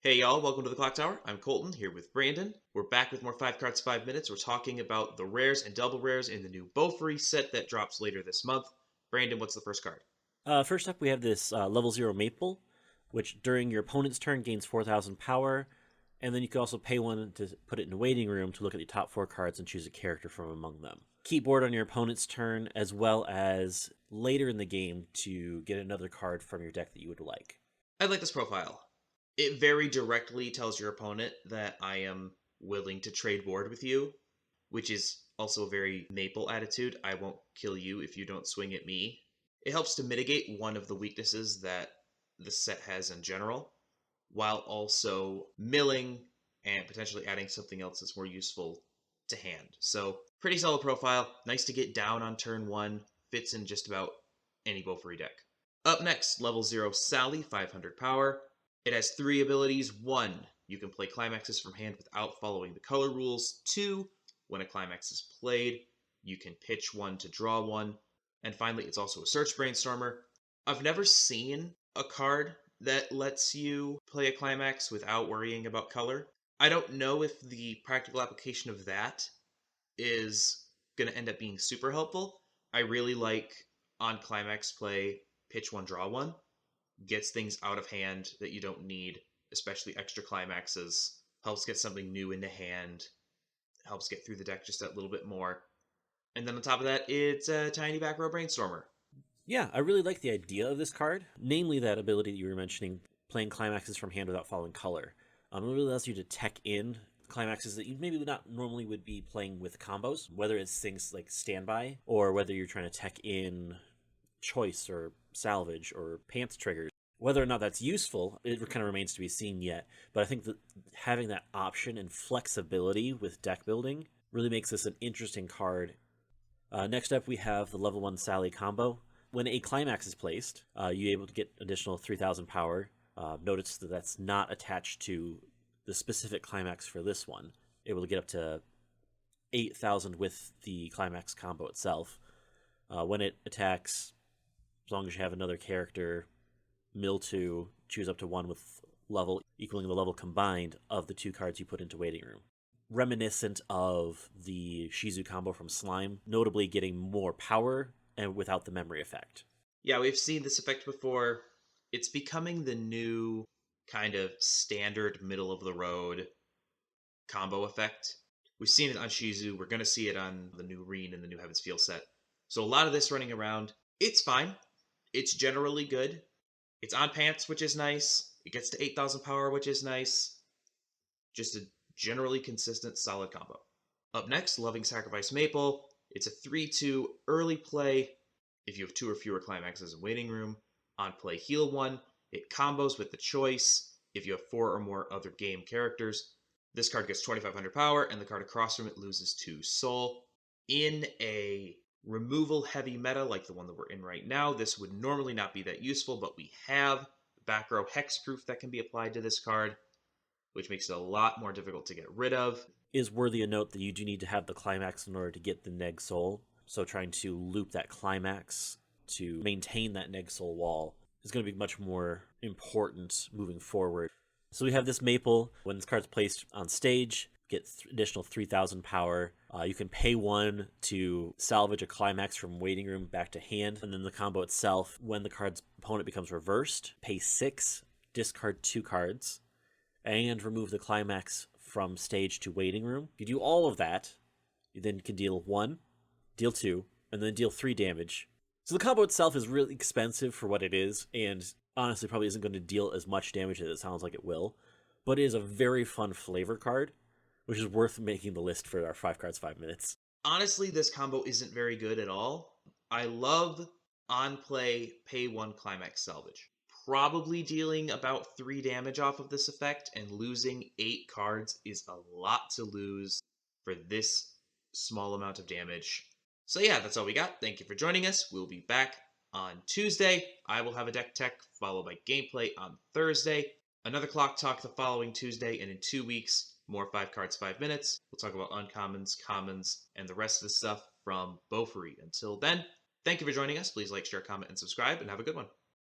Hey y'all, welcome to the Clock Tower. I'm Colton here with Brandon. We're back with more 5 cards 5 minutes. We're talking about the rares and double rares in the new Bofuri set that drops later this month. Brandon, what's the first card? First up, we have this level 0 Maple, which during your opponent's turn gains 4,000 power, and then you can also pay one to put it in a waiting room to look at the top 4 cards and choose a character from among them. Keep board on your opponent's turn, as well as later in the game to get another card from your deck that you would like. I like this profile. It very directly tells your opponent that I am willing to trade board with you, which is also a very Maple attitude. I won't kill you if you don't swing at me. It helps to mitigate one of the weaknesses that the set has in general, while also milling and potentially adding something else that's more useful to hand. So, pretty solid profile. Nice to get down on turn 1. Fits in just about any Bofuri deck. Up next, level 0 Sally, 500 power. It has 3 abilities. 1, you can play climaxes from hand without following the color rules. 2, when a climax is played, you can pitch 1 to draw 1. And finally, it's also a search brainstormer. I've never seen a card that lets you play a climax without worrying about color. I don't know if the practical application of that is going to end up being super helpful. I really like on climax play, pitch 1, draw 1. Gets things out of hand that you don't need, especially extra climaxes. Helps get something new into hand. Helps get through the deck just a little bit more. And then on top of that, it's a tiny back row brainstormer. Yeah, I really like the idea of this card, namely that ability that you were mentioning, playing climaxes from hand without following color. It really allows you to tech in climaxes that you maybe not normally would be playing with combos, whether it's things like standby or whether you're trying to tech in choice or salvage or pants triggers. Whether or not that's useful, it kind of remains to be seen yet. But I think that having that option and flexibility with deck building really makes this an interesting card. Next up, we have the level 1 Sally combo. When a climax is placed, you're able to get additional 3,000 power. Notice that that's not attached to the specific climax for this one. Able to get up to 8,000 with the climax combo itself. When it attacks, as long as you have another character, mill 2, choose up to 1 with level equaling the level combined of the 2 cards you put into waiting room. Reminiscent of the Shizu combo from Slime, notably getting more power and without the memory effect. Yeah, we've seen this effect before. It's becoming the new kind of standard middle of the road combo effect. We've seen it on Shizu. We're going to see it on the new Reen and the new Heaven's Feel set. So a lot of this running around, it's fine. It's generally good. It's on pants, which is nice. It gets to 8,000 power, which is nice. Just a generally consistent, solid combo. Up next, Loving Sacrifice Maple. It's a 3-2 early play. If you have 2 or fewer climaxes in waiting room, on play heal 1. It combos with the choice. If you have 4 or more other game characters, this card gets 2,500 power, and the card across from it loses 2 soul. In a removal heavy meta like the one that we're in right now, this would normally not be that useful, but we have back row hexproof that can be applied to this card, which makes it a lot more difficult to get rid of. Is worthy of note that you do need to have the climax in order to get the neg soul, so trying to loop that climax to maintain that neg soul wall is going to be much more important moving forward. So we have this Maple. When this card's placed on stage, get additional 3,000 power. You can pay 1 to salvage a climax from waiting room back to hand. And then the combo itself, when the card's opponent becomes reversed, pay 6, discard 2 cards, and remove the climax from stage to waiting room. If you do all of that, you then can deal 1, deal 2, and then deal 3 damage. So the combo itself is really expensive for what it is, and honestly probably isn't going to deal as much damage as it sounds like it will. But it is a very fun flavor card, which is worth making the list for our 5 cards 5 minutes. Honestly, this combo isn't very good at all. I love on play pay 1 climax salvage. Probably dealing about 3 damage off of this effect, and losing 8 cards is a lot to lose for this small amount of damage. So yeah, that's all we got. Thank you for joining us. We'll be back on Tuesday. I will have a deck tech followed by gameplay on Thursday. Another clock talk the following Tuesday, and in 2 weeks, more 5 cards 5 minutes. We'll talk about uncommons, commons, and the rest of the stuff from Bofuri. Until then, thank you for joining us. Please like, share, comment, and subscribe, and have a good one.